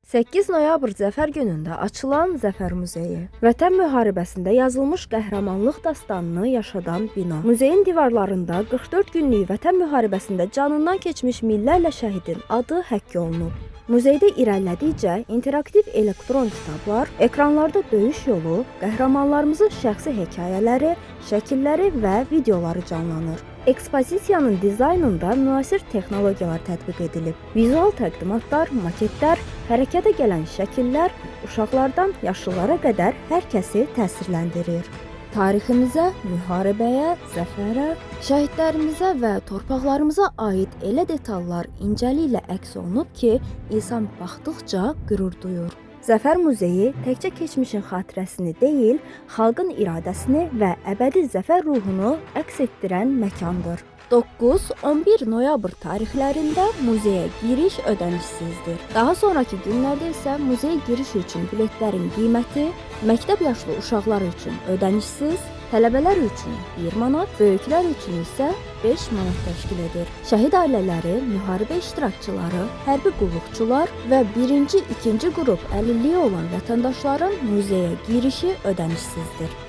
8 noyabr Zəfər günündə açılan Zəfər Muzeyi, Vətən müharibəsində yazılmış qəhrəmanlıq dastanını yaşadan bina. Muzeyin divarlarında 44 günlük Vətən müharibəsində canından keçmiş minlərlə şəhidin adı həkk olunub. Muzeydə irəlilədikcə interaktiv elektron kitablar, ekranlarda döyüş yolu, qəhrəmanlarımızın şəxsi hekayələri, şəkilləri və videoları canlanır. Ekspozisiyanın dizaynında müasir texnologiyalar tətbiq edilib. Vizual təqdimatlar, maketlər, hərəkətə gələn şəkillər uşaqlardan yaşlılara qədər hər kəsi təsirləndirir. Tariximizə, müharibəyə, zəfərə, şəhidlərimizə və torpaqlarımıza aid elə detallar incəliklə əks olunub ki, insan baxdıqca qürur duyur. Zəfər Muzeyi təkcə keçmişin xatirəsini deyil, xalqın iradəsini və əbədi zəfər ruhunu əks etdirən məkandır. 9-11 noyabr tarixlərində muzeyə giriş ödənişsizdir. Daha sonraki günlərdə isə muzeyə giriş üçün biletlərin qiyməti məktəb yaşlı uşaqlar üçün ödənişsiz, tələbələr üçün 1 manat, böyüklər üçün isə 5 manat təşkil edir. Şəhid ailələri, müharibə iştirakçıları, hərbi qulluqçular və 1-ci, 2-ci qrup əlilliyi olan vətəndaşların muzeyə girişi ödənişsizdir.